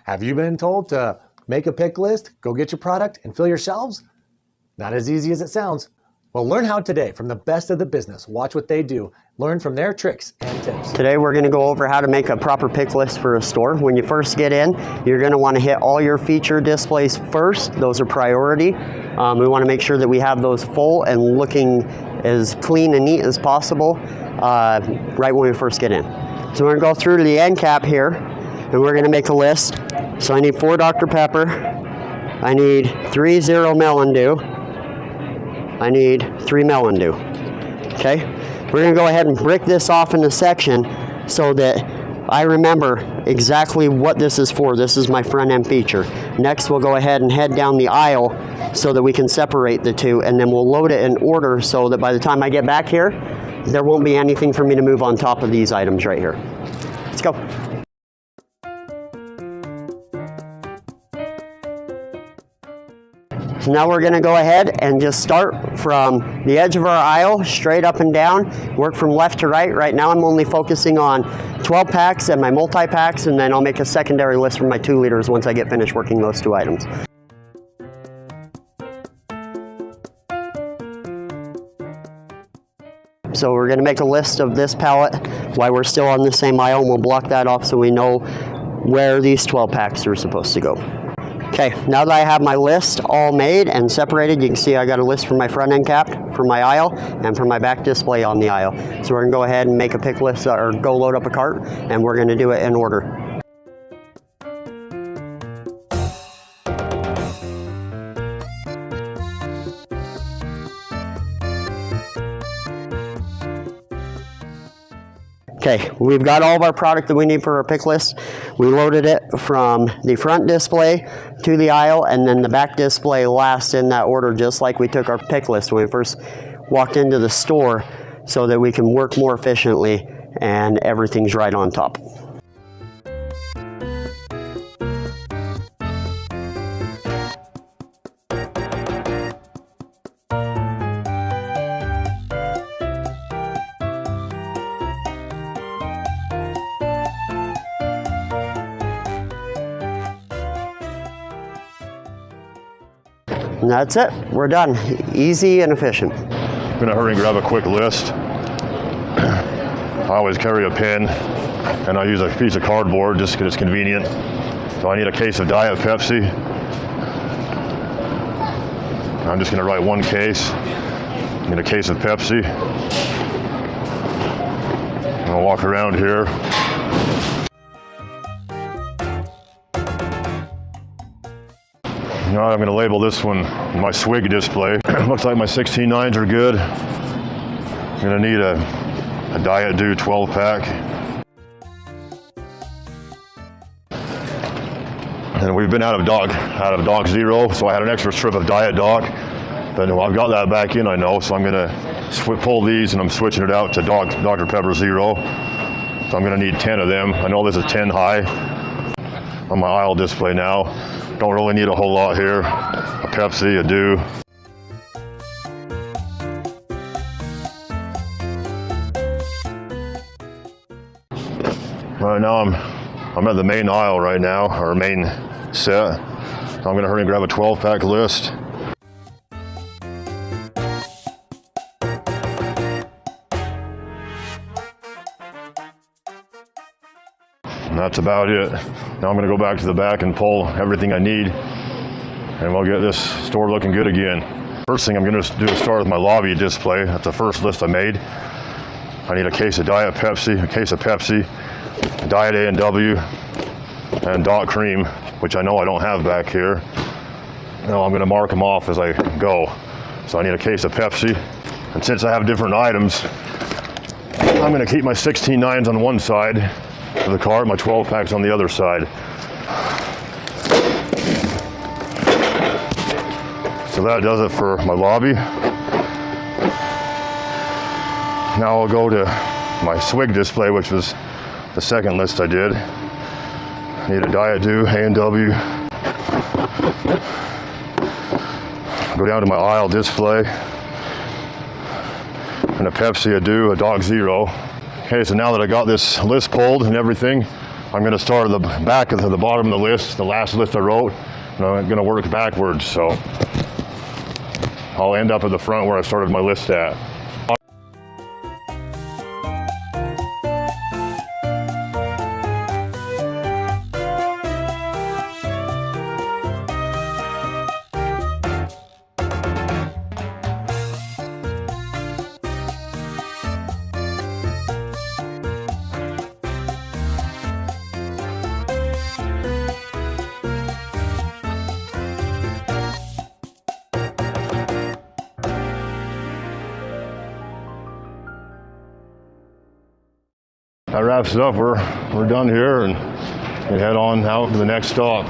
Have you been told to make a pick list, go get your product, and fill your shelves? Not as easy as it sounds. Well, learn how today from the best of the business. Watch what they do. Learn from their tricks and tips. Today we're going to go over how to make a proper pick list for a store. When you first get in, you're going to want to hit all your feature displays first. Those are priority. We want to make sure that we have those full and looking as clean and neat as possible right when we first get in. So we're going to go through to the end cap here, and we're going to make a list. So I need 4 Dr. Pepper. I need 3 Zero Melon Dew. I need 3 Melon Dew. Okay? We're going to go ahead and break this off into section so that I remember exactly what this is for. This is my front end feature. Next, we'll go ahead and head down the aisle so that we can separate the two, and then we'll load it in order so that by the time I get back here, there won't be anything for me to move on top of these items right here. Let's go. So now we're going to go ahead and just start from the edge of our aisle, straight up and down, work from left to right. Right now I'm only focusing on 12 packs and my multi-packs, and then I'll make a secondary list for my 2 liters once I get finished working those 2 items. So we're going to make a list of this pallet while we're still on the same aisle, and we'll block that off so we know where these 12 packs are supposed to go. Okay, now that I have my list all made and separated, you can see I got a list for my front end cap, for my aisle, and for my back display on the aisle. So we're going to go ahead and make a pick list or go load up a cart, and we're going to do it in order. Okay, we've got all of our product that we need for our pick list. We loaded it from the front display to the aisle, and then the back display last in that order, just like we took our pick list when we first walked into the store, so that we can work more efficiently and everything's right on top. And that's it. We're done. Easy and efficient. I'm gonna hurry and grab a quick list. I always carry a pen, and I use a piece of cardboard just because it's convenient. So I need a case of Diet Pepsi. I'm just gonna write 1 case. I need a case of Pepsi. I'm gonna walk around here. Now I'm going to label this one my swig display. Looks like my 16.9s are good. I'm going to need a Diet Dew 12 pack. And we've been out of Dog Zero, so I had an extra strip of Diet Dog. But I've got that back in, I know, so I'm going to pull these and I'm switching it out to Dr. Pepper Zero. So I'm going to need 10 of them. I know this is 10 high on my aisle display now. Don't really need a whole lot here. A Pepsi, a Dew. Right now I'm at the main aisle right now, or main set. So I'm gonna hurry and grab a 12 pack list. And that's about it. Now I'm gonna go back to the back and pull everything I need, and we'll get this store looking good again. First thing I'm gonna do is start with my lobby display. That's the first list I made. I need a case of Diet Pepsi, a case of Pepsi, Diet A&W, and Dot Cream, which I know I don't have back here. Now I'm gonna mark them off as I go. So I need a case of Pepsi, and since I have different items, I'm gonna keep my 16.9s on one side of the cart, my 12 packs on the other side. So that does it for my lobby. Now I'll go to my swig display, which was the second list I did. I need a Diet Dew, A&W. Go down to my aisle display. And a Pepsi, a Dew, a Dog Zero. Okay, so now that I got this list pulled and everything, I'm going to start at the back of the bottom of the list, the last list I wrote, and I'm going to work backwards. So I'll end up at the front where I started my list at. That wraps it up. We're done here and head on out to the next stop.